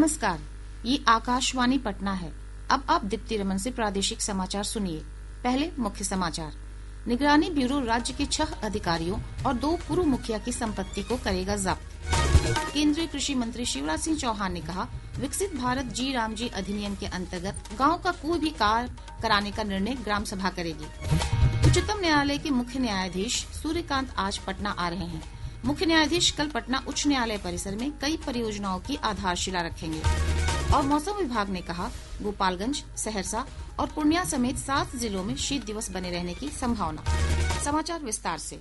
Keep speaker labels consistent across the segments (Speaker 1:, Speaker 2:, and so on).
Speaker 1: नमस्कार, ये आकाशवाणी पटना है। अब आप दीप्ति रमन से प्रादेशिक समाचार सुनिए। पहले मुख्य समाचार। निगरानी ब्यूरो राज्य के 6 अधिकारियों और 2 पूर्व मुखिया की संपत्ति को करेगा जब्त। केंद्रीय कृषि मंत्री शिवराज सिंह चौहान ने कहा, विकसित भारत जी राम जी अधिनियम के अंतर्गत गांव का कोई भी कार्य कराने का निर्णय ग्राम सभा करेगी। उच्चतम न्यायालय के मुख्य न्यायाधीश सूर्यकांत आज पटना आ रहे हैं। मुख्य न्यायाधीश कल पटना उच्च न्यायालय परिसर में कई परियोजनाओं की आधारशिला रखेंगे। और मौसम विभाग ने कहा, गोपालगंज, सहरसा और पूर्णिया समेत 7 जिलों में शीत दिवस बने रहने की संभावना। समाचार विस्तार से।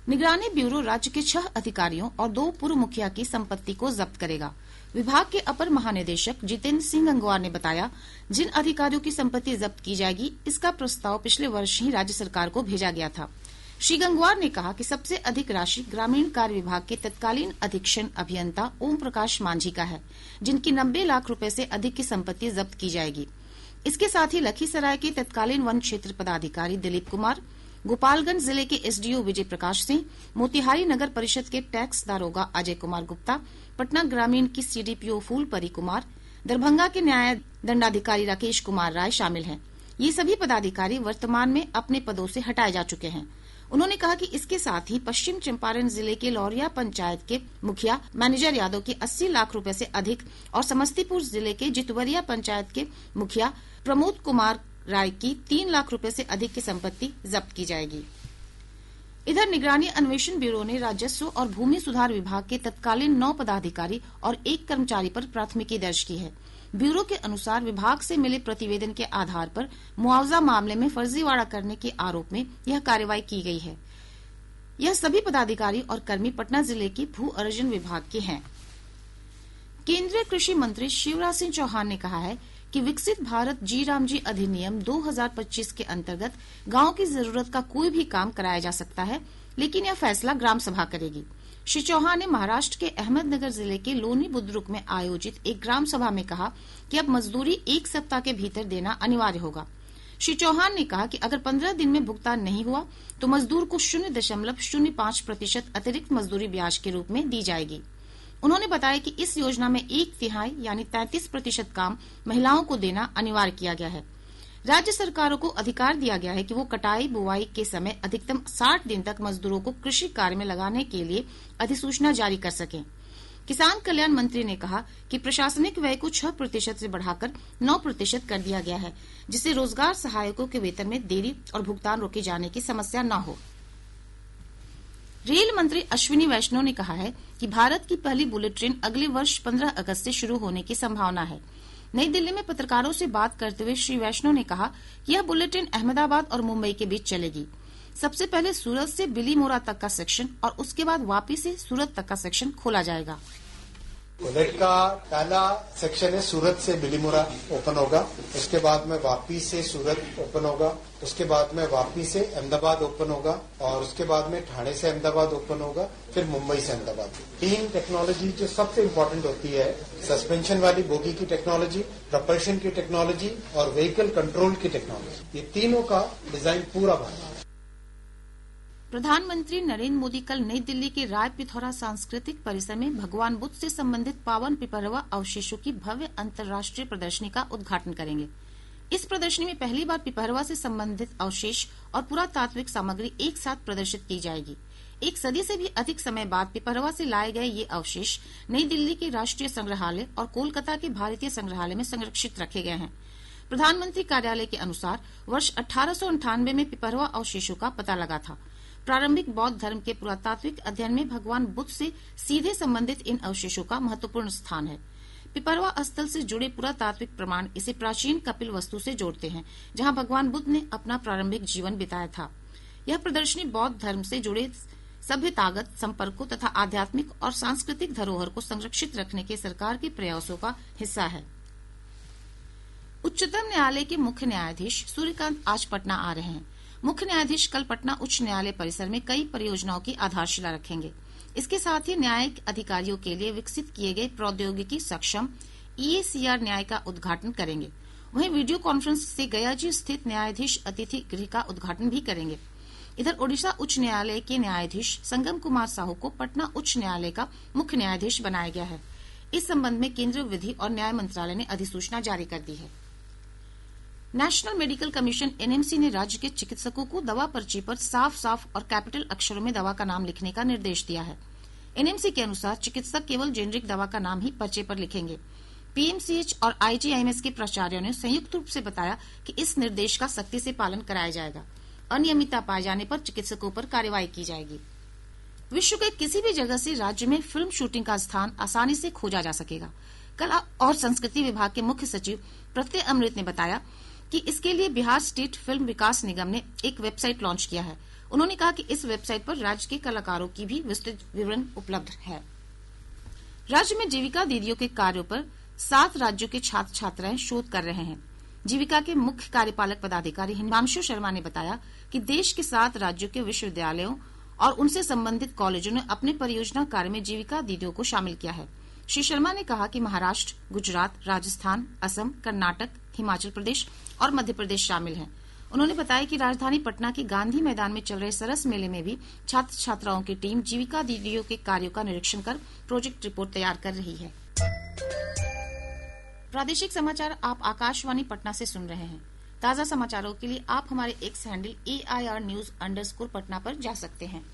Speaker 1: निगरानी ब्यूरो राज्य के 6 अधिकारियों और 2 पूर्व मुखिया की संपत्ति को जब्त करेगा। विभाग के अपर महानिदेशक जितेंद्र सिंह गंगवार ने बताया, जिन अधिकारियों की संपत्ति जब्त की जाएगी, इसका प्रस्ताव पिछले वर्ष ही राज्य सरकार को भेजा गया था। श्री गंगवार ने कहा कि सबसे अधिक राशि ग्रामीण कार्य विभाग के तत्कालीन अधीक्षण अभियंता ओम प्रकाश मांझी का है, जिनकी 90 लाख रुपए से अधिक की संपत्ति जब्त की जाएगी। इसके साथ ही लखीसराय के तत्कालीन वन क्षेत्र पदाधिकारी दिलीप कुमार, गोपालगंज जिले के एसडीओ विजय प्रकाश सिंह, मोतिहारी नगर परिषद के टैक्स दारोगा अजय कुमार गुप्ता, पटना ग्रामीण की सीडीपीओ फूलपरी कुमार, दरभंगा के न्याय दंडाधिकारी राकेश कुमार राय शामिल हैं। ये सभी पदाधिकारी वर्तमान में अपने पदों से हटाए जा चुके हैं। उन्होंने कहा कि इसके साथ ही पश्चिम चंपारण जिले के लौरिया पंचायत के मुखिया मैनेजर यादव के 80 लाख रुपए से अधिक और समस्तीपुर जिले के जितवरिया पंचायत के मुखिया प्रमोद कुमार राय की 3 लाख रुपए से अधिक की संपत्ति जब्त की जाएगी। इधर निगरानी अन्वेषण ब्यूरो ने राजस्व और भूमि सुधार विभाग के तत्कालीन 9 पदाधिकारी और 1 कर्मचारी पर प्राथमिकी दर्ज की है। ब्यूरो के अनुसार विभाग से मिले प्रतिवेदन के आधार पर मुआवजा मामले में फर्जीवाड़ा करने के आरोप में यह कार्रवाई की गई है। यह सभी पदाधिकारी और कर्मी पटना जिले के भू अर्जन विभाग के हैं। केंद्रीय कृषि मंत्री शिवराज सिंह चौहान ने कहा है कि विकसित भारत जी राम जी अधिनियम 2025 के अंतर्गत गांव की जरूरत का कोई भी काम कराया जा सकता है, लेकिन यह फैसला ग्राम सभा करेगी। श्री चौहान ने महाराष्ट्र के अहमदनगर जिले के लोनी बुद्रुक में आयोजित एक ग्राम सभा में कहा कि अब मजदूरी 1 सप्ताह के भीतर देना अनिवार्य होगा। श्री चौहान ने कहा कि अगर 15 दिन में भुगतान नहीं हुआ तो मजदूर को 0.05% अतिरिक्त मजदूरी ब्याज के रूप में दी जाएगी। उन्होंने बताया कि इस योजना में 1/3 यानी 33% काम महिलाओं को देना अनिवार्य किया गया है। राज्य सरकारों को अधिकार दिया गया है कि वो कटाई बुवाई के समय अधिकतम 60 दिन तक मजदूरों को कृषि कार्य में लगाने के लिए अधिसूचना जारी कर सकें। किसान कल्याण मंत्री ने कहा कि प्रशासनिक व्यय को 6% से बढ़ाकर 9% कर दिया गया है, जिससे रोजगार सहायकों के वेतन में देरी और भुगतान रोके जाने की समस्या न हो। रेल मंत्री अश्विनी वैष्णव ने कहा है कि भारत की पहली बुलेट ट्रेन अगले वर्ष 15 अगस्त से शुरू होने की संभावना है। नई दिल्ली में पत्रकारों से बात करते हुए श्री वैष्णव ने कहा, यह बुलेट ट्रेन अहमदाबाद और मुंबई के बीच चलेगी। सबसे पहले सूरत से बिलीमोरा तक का सेक्शन और उसके बाद वापी से सूरत तक का सेक्शन खोला जाएगा।
Speaker 2: बुलेट का पहला सेक्शन है सूरत से बिलीमोरा ओपन होगा, उसके बाद में वापी से सूरत ओपन होगा, उसके बाद में वापी से अहमदाबाद ओपन होगा और उसके बाद में ठाणे से अहमदाबाद ओपन होगा, फिर मुंबई से अहमदाबाद। 3 टेक्नोलॉजी जो सबसे इम्पोर्टेंट होती है, सस्पेंशन वाली बोगी की टेक्नोलॉजी, प्रपल्शन की टेक्नोलॉजी और व्हीकल कंट्रोल की टेक्नोलॉजी, ये तीनों का डिजाइन पूरा बना।
Speaker 1: प्रधानमंत्री नरेंद्र मोदी कल नई दिल्ली के राय पिथौरा सांस्कृतिक परिसर में भगवान बुद्ध से संबंधित पावन पिपरवा अवशेषों की भव्य अंतर्राष्ट्रीय प्रदर्शनी का उद्घाटन करेंगे। इस प्रदर्शनी में पहली बार पिपरवा से संबंधित अवशेष और पुरातात्विक सामग्री एक साथ प्रदर्शित की जाएगी। 1 सदी से भी अधिक समय बाद पिपरवा से लाए गए ये अवशेष नई दिल्ली के राष्ट्रीय संग्रहालय और कोलकाता के भारतीय संग्रहालय में संरक्षित रखे गए हैं। प्रधानमंत्री कार्यालय के अनुसार वर्ष 1898 में पिपरवा अवशेषों का पता लगा था। प्रारंभिक बौद्ध धर्म के पुरातात्विक अध्ययन में भगवान बुद्ध से सीधे संबंधित इन अवशेषों का महत्वपूर्ण स्थान है। पिपरवा स्थल से जुड़े पुरातात्विक प्रमाण इसे प्राचीन कपिल वस्तु से जोड़ते हैं, जहां भगवान बुद्ध ने अपना प्रारंभिक जीवन बिताया था। यह प्रदर्शनी बौद्ध धर्म से जुड़े सभ्यतागत संपर्कों तथा आध्यात्मिक और सांस्कृतिक धरोहर को संरक्षित रखने के सरकार के प्रयासों का हिस्सा है। उच्चतम न्यायालय के मुख्य न्यायाधीश सूर्यकांत आज पटना आ रहे हैं। मुख्य न्यायाधीश कल पटना उच्च न्यायालय परिसर में कई परियोजनाओं की आधारशिला रखेंगे। इसके साथ ही न्यायिक अधिकारियों के लिए विकसित किए गए प्रौद्योगिकी सक्षम EACR न्याय का उद्घाटन करेंगे। वहीं वीडियो कॉन्फ्रेंस से गयाजी स्थित न्यायाधीश अतिथि गृह का उद्घाटन भी करेंगे। इधर ओडिशा उच्च न्यायालय के न्यायाधीश संगम कुमार साहू को पटना उच्च न्यायालय का मुख्य न्यायाधीश बनाया गया है। इस संबंध में केंद्रीय विधि और न्याय मंत्रालय ने अधिसूचना जारी कर दी है। नेशनल मेडिकल कमीशन एनएमसी ने राज्य के चिकित्सकों को दवा पर्ची पर साफ साफ और कैपिटल अक्षरों में दवा का नाम लिखने का निर्देश दिया है। एनएमसी के अनुसार चिकित्सक केवल जेनरिक दवा का नाम ही पर्चे पर लिखेंगे। पीएमसीएच और आईजीआईएमएस के प्राचार्यों ने संयुक्त रूप से बताया कि इस निर्देश का सख्ती से पालन कराया जाएगा। अनियमितता पाए जाने पर चिकित्सकों पर कार्रवाई की जाएगी। विश्व के किसी भी जगह से राज्य में फिल्म शूटिंग का स्थान आसानी से खोजा जा सकेगा। कला और संस्कृति विभाग के मुख्य सचिव प्रत्यय अमृत ने बताया कि इसके लिए बिहार स्टेट फिल्म विकास निगम ने एक वेबसाइट लॉन्च किया है। उन्होंने कहा कि इस वेबसाइट पर राज्य के कलाकारों की भी विस्तृत विवरण उपलब्ध है। राज्य में जीविका दीदियों के कार्यों पर 7 राज्यों के छात्र छात्राएं शोध कर रहे हैं। जीविका के मुख्य कार्यपालक पदाधिकारी हिमांशु शर्मा ने बताया कि देश के 7 राज्यों के विश्वविद्यालयों और उनसे संबंधित कॉलेजों ने अपने परियोजना कार्य में जीविका दीदियों को शामिल किया है। श्री शर्मा ने कहा कि महाराष्ट्र, गुजरात, राजस्थान, असम, कर्नाटक, हिमाचल प्रदेश और मध्य प्रदेश शामिल हैं। उन्होंने बताया कि राजधानी पटना के गांधी मैदान में चल रहे सरस मेले में भी छात्र छात्राओं की टीम जीविका दीदियों के कार्यों का निरीक्षण कर प्रोजेक्ट रिपोर्ट तैयार कर रही है। प्रादेशिक समाचार आप आकाशवाणी पटना से सुन रहे हैं। ताजा समाचारों के लिए आप हमारे एक्स हैंडल AIR_News_ पर जा सकते हैं।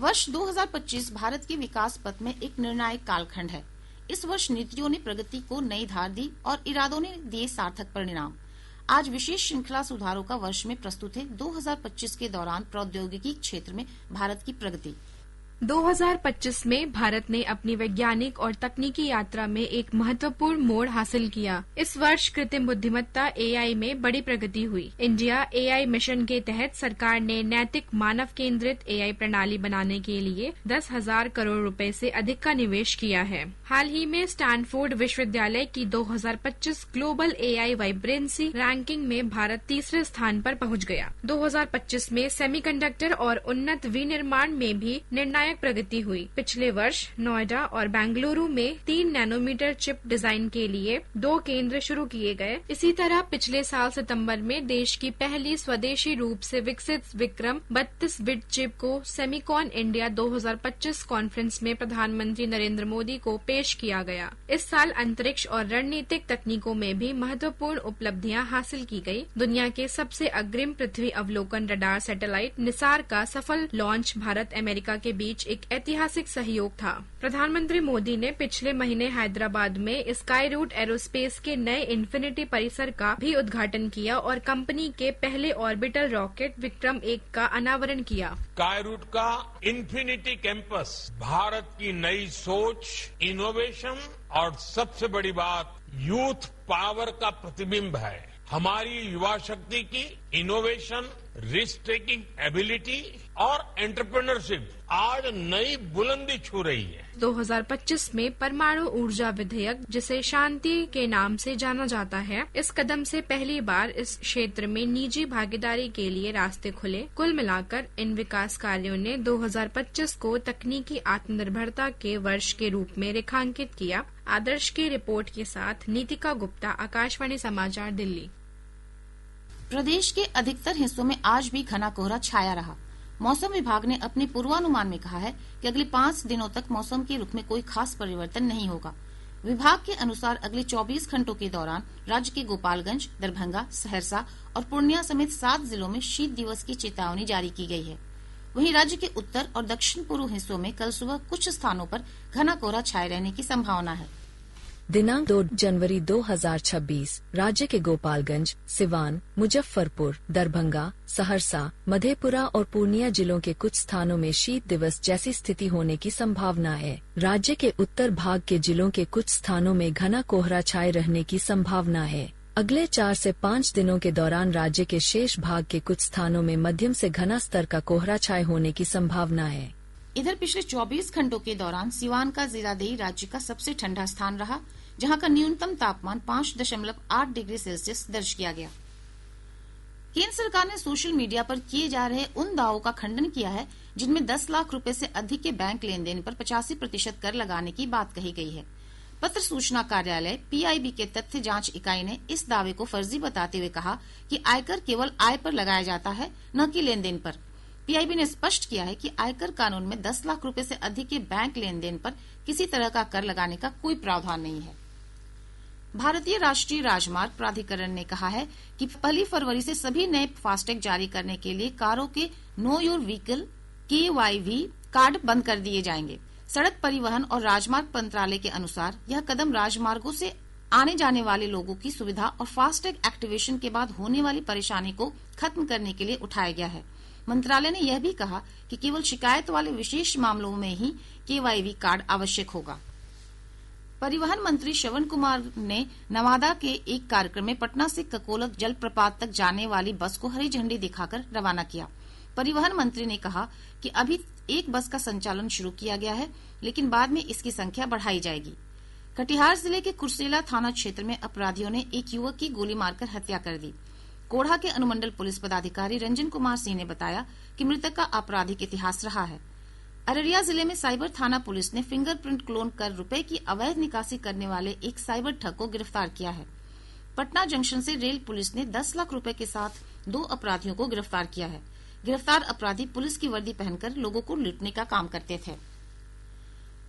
Speaker 1: वर्ष 2025 भारत के विकास पथ में एक निर्णायक कालखंड है। इस वर्ष नीतियों ने प्रगति को नई धार दी और इरादों ने दिए सार्थक परिणाम। आज विशेष श्रृंखला सुधारों का वर्ष में प्रस्तुत है 2025 के दौरान प्रौद्योगिकी क्षेत्र में भारत की प्रगति।
Speaker 3: 2025 में भारत ने अपनी वैज्ञानिक और तकनीकी यात्रा में एक महत्वपूर्ण मोड़ हासिल किया। इस वर्ष कृत्रिम बुद्धिमत्ता AI में बड़ी प्रगति हुई। इंडिया AI मिशन के तहत सरकार ने नैतिक मानव केंद्रित AI प्रणाली बनाने के लिए 10,000 करोड़ रुपए से अधिक का निवेश किया है। हाल ही में स्टैनफोर्ड विश्वविद्यालय की 2025 ग्लोबल AI वाइब्रेंसी रैंकिंग में भारत तीसरे स्थान पर पहुंच गया। 2025 में सेमीकंडक्टर और उन्नत विनिर्माण में भी निर्णायक प्रगति हुई। पिछले वर्ष नोएडा और बेंगलुरु में 3 नैनोमीटर चिप डिजाइन के लिए 2 केंद्र शुरू किए गए। इसी तरह पिछले साल सितंबर में देश की पहली स्वदेशी रूप से विकसित विक्रम 32 बिट चिप को सेमिकॉन इंडिया 2025 कॉन्फ्रेंस में प्रधानमंत्री नरेंद्र मोदी को पेश किया गया। इस साल अंतरिक्ष और रणनीतिक तकनीकों में भी महत्वपूर्ण उपलब्धियां हासिल की गई। दुनिया के सबसे अग्रिम पृथ्वी अवलोकन रडार सैटेलाइट निसार का सफल लॉन्च भारत अमेरिका के बीच एक ऐतिहासिक सहयोग था। प्रधानमंत्री मोदी ने पिछले महीने हैदराबाद में स्काई रूट एरोस्पेस के नए इन्फिनिटी परिसर का भी उद्घाटन किया और कंपनी के पहले ऑर्बिटल रॉकेट विक्रम 1 का अनावरण किया।
Speaker 4: स्काई रूट का इन्फिनिटी कैंपस भारत की नई सोच, इनोवेशन और सबसे बड़ी बात यूथ पावर का प्रतिबिंब है। हमारी युवा शक्ति की इनोवेशन, रिस्क टेकिंग एबिलिटी और एंटरप्रेन्योरशिप आज नई बुलंदी छू रही है।
Speaker 3: 2025 में परमाणु ऊर्जा विधेयक, जिसे शांति के नाम से जाना जाता है, इस कदम से पहली बार इस क्षेत्र में निजी भागीदारी के लिए रास्ते खुले। कुल मिलाकर इन विकास कार्यों ने 2025 को तकनीकी आत्मनिर्भरता के वर्ष के रूप में रेखांकित किया। आदर्श की रिपोर्ट के साथ नीतिका गुप्ता, आकाशवाणी समाचार, दिल्ली।
Speaker 1: प्रदेश के अधिकतर हिस्सों में आज भी घना कोहरा छाया रहा। मौसम विभाग ने अपने पूर्वानुमान में कहा है कि अगले 5 दिनों तक मौसम के रुख में कोई खास परिवर्तन नहीं होगा। विभाग के अनुसार अगले 24 घंटों के दौरान राज्य के गोपालगंज, दरभंगा, सहरसा और पूर्णिया समेत 7 जिलों में शीत दिवस की चेतावनी जारी की गई है। वहीं राज्य के उत्तर और दक्षिण पूर्व हिस्सों में कल सुबह कुछ स्थानों पर घना कोहरा छाये रहने की संभावना है।
Speaker 5: दिनांक 2 जनवरी 2026 राज्य के गोपालगंज, सिवान, मुजफ्फरपुर, दरभंगा, सहरसा, मधेपुरा और पूर्णिया जिलों के कुछ स्थानों में शीत दिवस जैसी स्थिति होने की संभावना है। राज्य के उत्तर भाग के जिलों के कुछ स्थानों में घना कोहरा छाये रहने की संभावना है। अगले 4 से 5 दिनों के दौरान राज्य के शेष भाग के कुछ स्थानों में मध्यम से घना स्तर का कोहरा छाये होने की संभावना है।
Speaker 1: इधर पिछले 24 घंटों के दौरान सिवान का जिलादेही राज्य का सबसे ठंडा स्थान रहा, जहां का न्यूनतम तापमान 5.8 डिग्री सेल्सियस दर्ज किया गया। केंद्र सरकार ने सोशल मीडिया पर किए जा रहे उन दावों का खंडन किया है जिनमें 10 लाख रुपए से अधिक के बैंक लेन देन पर 85% कर लगाने की बात कही गई है। पत्र सूचना कार्यालय PIB के तथ्य जांच इकाई ने इस दावे को फर्जी बताते हुए कहा कि आयकर केवल आय पर लगाया जाता है, न कि लेन देन पर। पीआईबी ने स्पष्ट किया है कि आयकर कानून में 10 लाख रुपए से अधिक के बैंक लेन देन पर किसी तरह का कर लगाने का कोई प्रावधान नहीं है। भारतीय राष्ट्रीय राजमार्ग प्राधिकरण ने कहा है कि 1 फरवरी से सभी नए फास्टैग जारी करने के लिए कारों के know your vehicle KYV card बंद कर दिए जाएंगे। सड़क परिवहन और राजमार्ग मंत्रालय के अनुसार यह कदम राजमार्गों से आने जाने वाले लोगों की सुविधा और फास्टैग एक्टिवेशन के बाद होने वाली परेशानी को खत्म करने के लिए उठाया गया है। मंत्रालय ने यह भी कहा कि केवल शिकायत वाले विशेष मामलों में ही KYV कार्ड आवश्यक होगा। परिवहन मंत्री श्रवण कुमार ने नवादा के एक कार्यक्रम में पटना से ककोलत जलप्रपात तक जाने वाली बस को हरी झंडी दिखाकर रवाना किया। परिवहन मंत्री ने कहा कि अभी एक बस का संचालन शुरू किया गया है, लेकिन बाद में इसकी संख्या बढ़ाई जाएगी। कटिहार जिले के कुर्सेला थाना क्षेत्र में अपराधियों ने एक युवक की गोली मारकर हत्या कर दी। कोढ़ा के अनुमंडल पुलिस पदाधिकारी रंजन कुमार सिंह ने बताया कि मृतक का आपराधिक इतिहास रहा है। अररिया जिले में साइबर थाना पुलिस ने फिंगरप्रिंट क्लोन कर रुपए की अवैध निकासी करने वाले एक साइबर ठग को गिरफ्तार किया है। पटना जंक्शन से रेल पुलिस ने 10 लाख रुपए के साथ 2 अपराधियों को गिरफ्तार किया है। गिरफ्तार अपराधी पुलिस की वर्दी पहनकर लोगों को लूटने का काम करते थे।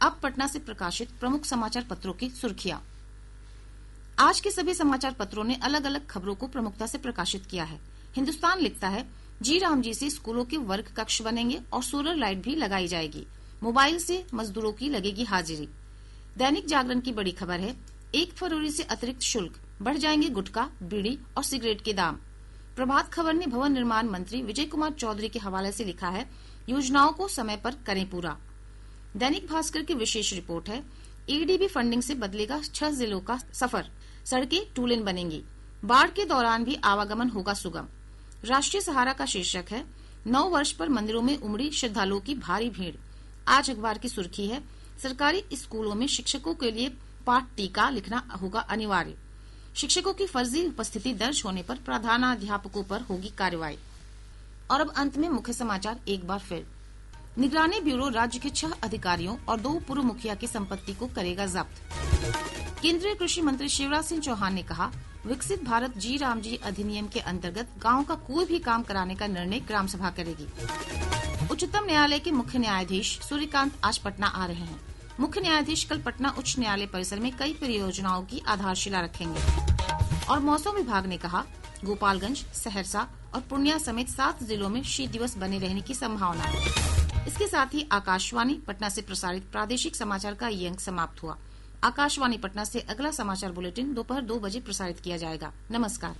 Speaker 1: अब पटना से प्रकाशित प्रमुख समाचार पत्रों की सुर्खियां। आज के सभी समाचार पत्रों ने अलग अलग खबरों को प्रमुखता से प्रकाशित किया है। हिंदुस्तान लिखता है, जी राम जी से स्कूलों के वर्ग कक्ष बनेंगे और सोलर लाइट भी लगाई जाएगी। मोबाइल से मजदूरों की लगेगी हाजिरी। दैनिक जागरण की बड़ी खबर है, 1 फरवरी से अतिरिक्त शुल्क, बढ़ जाएंगे गुटखा, बीड़ी और सिगरेट के दाम। प्रभात खबर ने भवन निर्माण मंत्री विजय कुमार चौधरी के हवाले से लिखा है, योजनाओं को समय पर करें पूरा। दैनिक भास्कर की विशेष रिपोर्ट है, एडीबी फंडिंग से बदलेगा 6 जिलों का सफर, सड़कें 2 लेन बनेंगी, बाढ़ के दौरान भी आवागमन होगा सुगम। राष्ट्रीय सहारा का शीर्षक है, 9 वर्ष पर मंदिरों में उमड़ी श्रद्धालुओं की भारी भीड़। आज अखबार की सुर्खी है, सरकारी स्कूलों में शिक्षकों के लिए पाठ टीका लिखना होगा अनिवार्य। शिक्षकों की फर्जी उपस्थिति दर्ज होने पर प्रधानाध्यापकों पर होगी कार्रवाई। और अब अंत में मुख्य समाचार एक बार फिर। निगरानी ब्यूरो राज्य के 6 अधिकारियों और 2 पूर्व मुखिया की संपत्ति को करेगा जब्त। केंद्रीय कृषि मंत्री शिवराज सिंह चौहान ने कहा, विकसित भारत जी राम जी अधिनियम के अंतर्गत गांव का कोई भी काम कराने का निर्णय ग्राम सभा करेगी। उच्चतम न्यायालय के मुख्य न्यायाधीश सूर्यकांत आज पटना आ रहे हैं। मुख्य न्यायाधीश कल पटना उच्च न्यायालय परिसर में कई परियोजनाओं की आधारशिला रखेंगे। और मौसम विभाग ने कहा, गोपालगंज, सहरसा और पूर्णिया समेत 7 जिलों में शीत दिवस बने रहने की संभावना है। इसके साथ ही आकाशवाणी पटना से प्रसारित प्रादेशिक समाचार का ये अंक समाप्त हुआ। आकाशवाणी पटना से अगला समाचार बुलेटिन दोपहर 2 बजे प्रसारित किया जाएगा। नमस्कार।